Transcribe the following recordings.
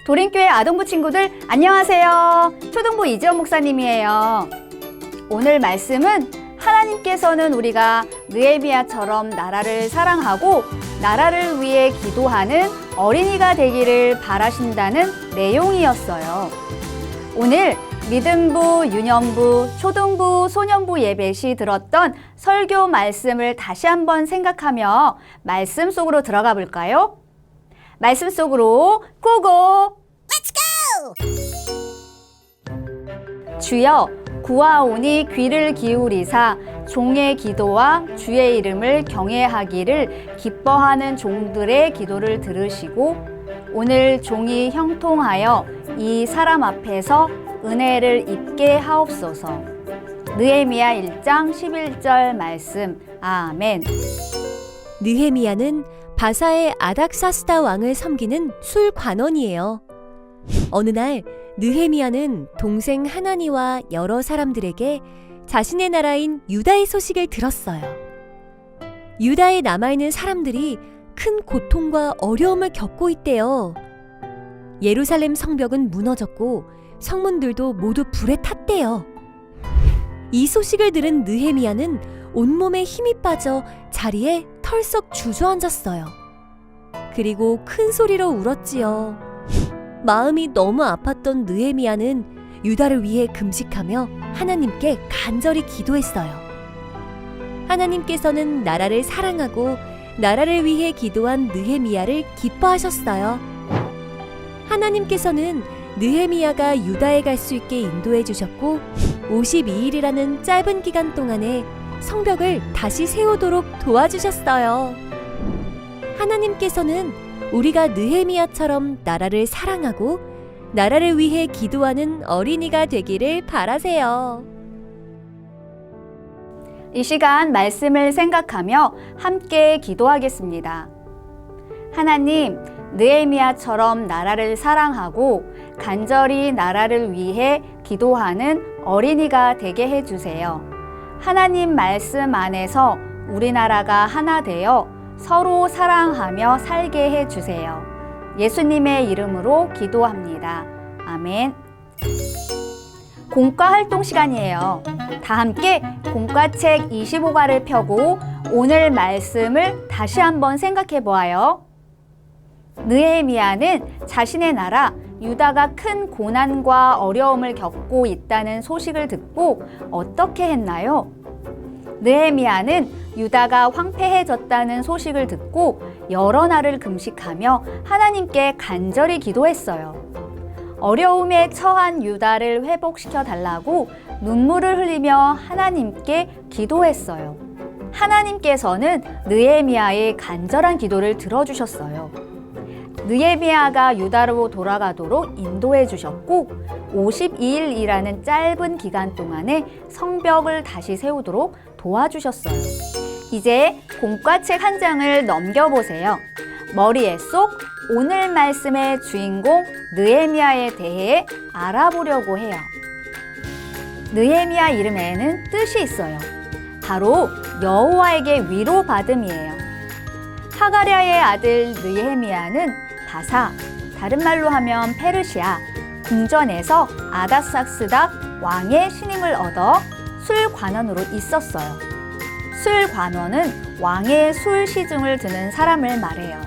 도림교회 아동부 친구들 안녕하세요. 초등부 이지연 목사님이에요. 오늘 말씀은 하나님께서는 우리가 느헤미야처럼 나라를 사랑하고 나라를 위해 기도하는 어린이가 되기를 바라신다는 내용이었어요. 오늘 믿음부, 유년부, 초등부, 소년부 예배 시 들었던 설교 말씀을 다시 한번 생각하며 말씀 속으로 들어가 볼까요? 말씀 속으로 고고! 주여 구하오니 귀를 기울이사 종의 기도와 주의 이름을 경외하기를 기뻐하는 종들의 기도를 들으시고 오늘 종이 형통하여 이 사람 앞에서 은혜를 입게 하옵소서. 느헤미야 1장 11절 말씀. 아멘. 느헤미야는 바사의 아닥사스다 왕을 섬기는 술관원이에요. 어느 날 느헤미야는 동생 하나니와 여러 사람들에게 자신의 나라인 유다의 소식을 들었어요. 유다에 남아있는 사람들이 큰 고통과 어려움을 겪고 있대요. 예루살렘 성벽은 무너졌고 성문들도 모두 불에 탔대요. 이 소식을 들은 느헤미야는 온몸에 힘이 빠져 자리에 털썩 주저앉았어요. 그리고 큰 소리로 울었지요. 마음이 너무 아팠던 느헤미야는 유다를 위해 금식하며 하나님께 간절히 기도했어요. 하나님께서는 나라를 사랑하고 나라를 위해 기도한 느헤미야를 기뻐하셨어요. 하나님께서는 느헤미야가 유다에 갈 수 있게 인도해 주셨고 52일이라는 짧은 기간 동안에 성벽을 다시 세우도록 도와주셨어요. 하나님께서는 우리가 느헤미야처럼 나라를 사랑하고 나라를 위해 기도하는 어린이가 되기를 바라세요. 이 시간 말씀을 생각하며 함께 기도하겠습니다. 하나님, 느헤미야처럼 나라를 사랑하고 간절히 나라를 위해 기도하는 어린이가 되게 해주세요. 하나님 말씀 안에서 우리나라가 하나 되어 서로 사랑하며 살게 해주세요. 예수님의 이름으로 기도합니다. 아멘. 공과 활동 시간이에요. 다 함께 공과책 25과를 펴고 오늘 말씀을 다시 한번 생각해 보아요. 느헤미야는 자신의 나라 유다가 큰 고난과 어려움을 겪고 있다는 소식을 듣고 어떻게 했나요? 느헤미야는 유다가 황폐해졌다는 소식을 듣고 여러 날을 금식하며 하나님께 간절히 기도했어요. 어려움에 처한 유다를 회복시켜 달라고 눈물을 흘리며 하나님께 기도했어요. 하나님께서는 느헤미야의 간절한 기도를 들어주셨어요. 느헤미야가 유다로 돌아가도록 인도해 주셨고 52일이라는 짧은 기간 동안에 성벽을 다시 세우도록 도와주셨어요. 이제 공과책 한 장을 넘겨보세요. 머리에 쏙 오늘 말씀의 주인공 느헤미야에 대해 알아보려고 해요. 느헤미야 이름에는 뜻이 있어요. 바로 여호와에게 위로받음이에요. 하가랴의 아들 느헤미야는 바사, 다른 말로 하면 페르시아, 궁전에서 아닥사스다 왕의 신임을 얻어 술관원으로 있었어요. 술관원은 왕의 술 시중을 드는 사람을 말해요.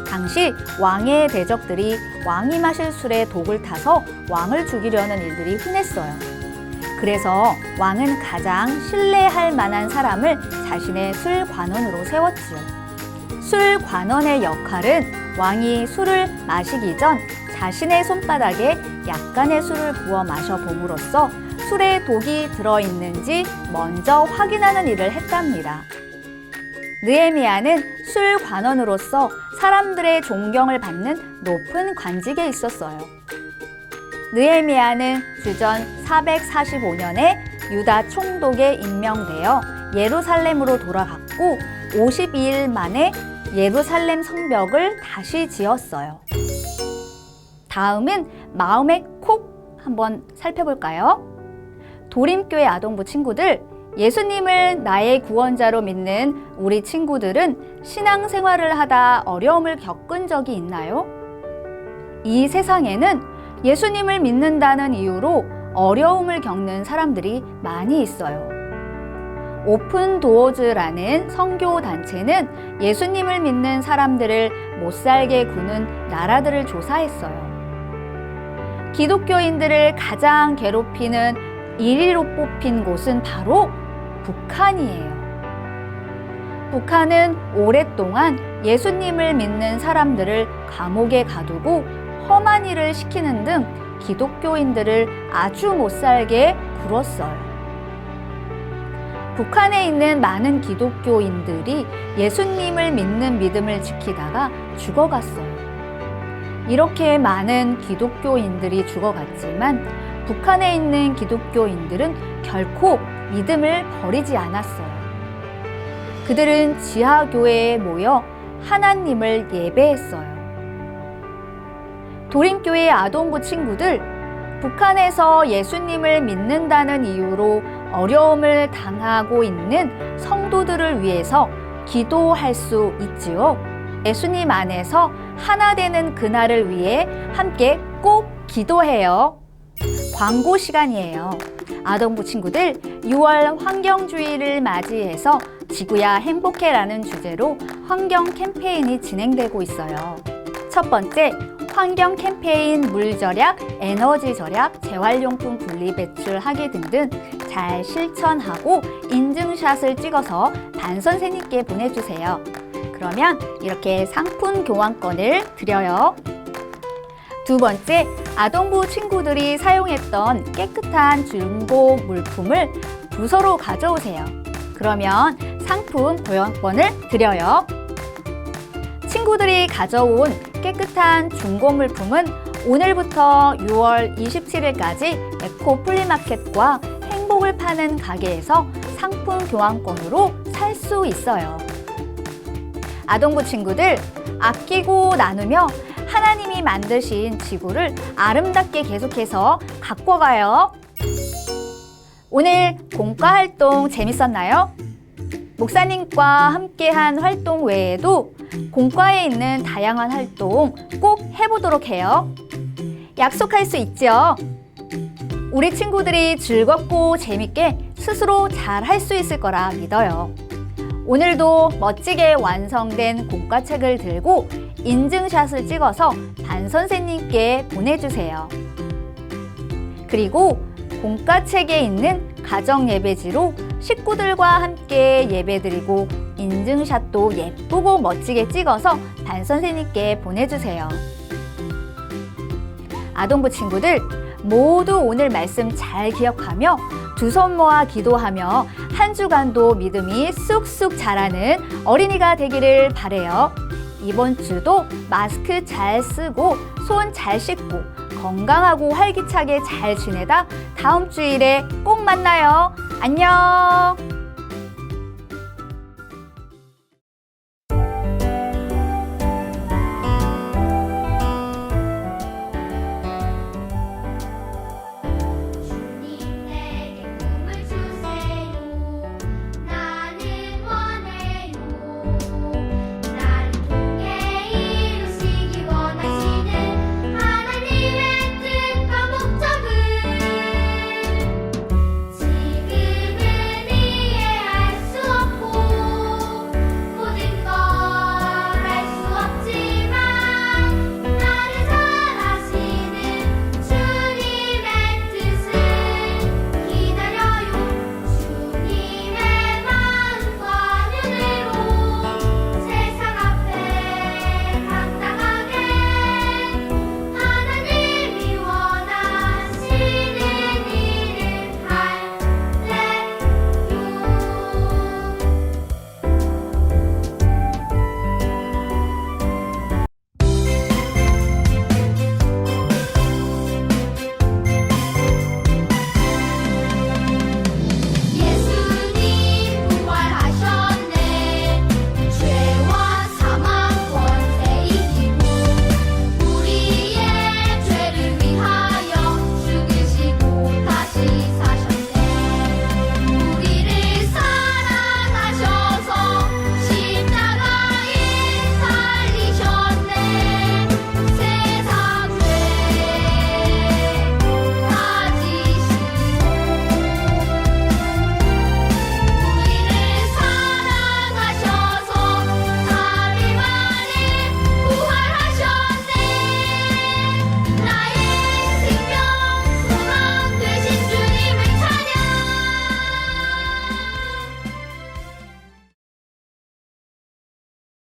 당시 왕의 대적들이 왕이 마실 술에 독을 타서 왕을 죽이려는 일들이 흔했어요. 그래서 왕은 가장 신뢰할 만한 사람을 자신의 술관원으로 세웠지요. 술관원의 역할은 왕이 술을 마시기 전 자신의 손바닥에 약간의 술을 부어 마셔봄으로써 술에 독이 들어있는지 먼저 확인하는 일을 했답니다. 느헤미야는 술관원으로서 사람들의 존경을 받는 높은 관직에 있었어요. 느헤미야는 주전 445년에 유다 총독에 임명되어 예루살렘으로 돌아갔고 52일 만에 예루살렘 성벽을 다시 지었어요. 다음은 마음에 콕 한번 살펴볼까요? 도림교회 아동부 친구들, 예수님을 나의 구원자로 믿는 우리 친구들은 신앙생활을 하다 어려움을 겪은 적이 있나요? 이 세상에는 예수님을 믿는다는 이유로 어려움을 겪는 사람들이 많이 있어요. 오픈 도어즈라는 선교 단체는 예수님을 믿는 사람들을 못살게 구는 나라들을 조사했어요. 기독교인들을 가장 괴롭히는 1위로 뽑힌 곳은 바로 북한이에요. 북한은 오랫동안 예수님을 믿는 사람들을 감옥에 가두고 험한 일을 시키는 등 기독교인들을 아주 못살게 굴었어요. 북한에 있는 많은 기독교인들이 예수님을 믿는 믿음을 지키다가 죽어갔어요. 이렇게 많은 기독교인들이 죽어갔지만 북한에 있는 기독교인들은 결코 믿음을 버리지 않았어요. 그들은 지하교회에 모여 하나님을 예배했어요. 도림교회 아동부 친구들, 북한에서 예수님을 믿는다는 이유로 어려움을 당하고 있는 성도들을 위해서 기도할 수 있지요. 예수님 안에서 하나 되는 그날을 위해 함께 꼭 기도해요. 광고 시간이에요. 아동부 친구들, 6월 환경주의를 맞이해서 지구야 행복해라는 주제로 환경 캠페인이 진행되고 있어요. 첫 번째, 환경 캠페인 물 절약, 에너지 절약, 재활용품 분리 배출하기 등등 잘 실천하고 인증샷을 찍어서 반 선생님께 보내주세요. 그러면 이렇게 상품 교환권을 드려요. 두 번째, 아동부 친구들이 사용했던 깨끗한 중고 물품을 부서로 가져오세요. 그러면 상품 교환권을 드려요. 친구들이 가져온 깨끗한 중고 물품은 오늘부터 6월 27일까지 에코 플리마켓과 행복을 파는 가게에서 상품 교환권으로 살 수 있어요. 아동부 친구들, 아끼고 나누며 하나님이 만드신 지구를 아름답게 계속해서 갖고 가요. 오늘 공과 활동 재밌었나요? 목사님과 함께한 활동 외에도 공과에 있는 다양한 활동 꼭 해보도록 해요. 약속할 수 있죠? 우리 친구들이 즐겁고 재밌게 스스로 잘 할 수 있을 거라 믿어요. 오늘도 멋지게 완성된 공과책을 들고 인증샷을 찍어서 반 선생님께 보내주세요. 그리고 공과책에 있는 가정 예배지로 식구들과 함께 예배드리고 인증샷도 예쁘고 멋지게 찍어서 반 선생님께 보내주세요. 아동부 친구들, 모두 오늘 말씀 잘 기억하며 두 손 모아 기도하며 한 주간도 믿음이 쑥쑥 자라는 어린이가 되기를 바래요. 이번 주도 마스크 잘 쓰고 손 잘 씻고 건강하고 활기차게 잘 지내다 다음 주일에 꼭 만나요. 안녕!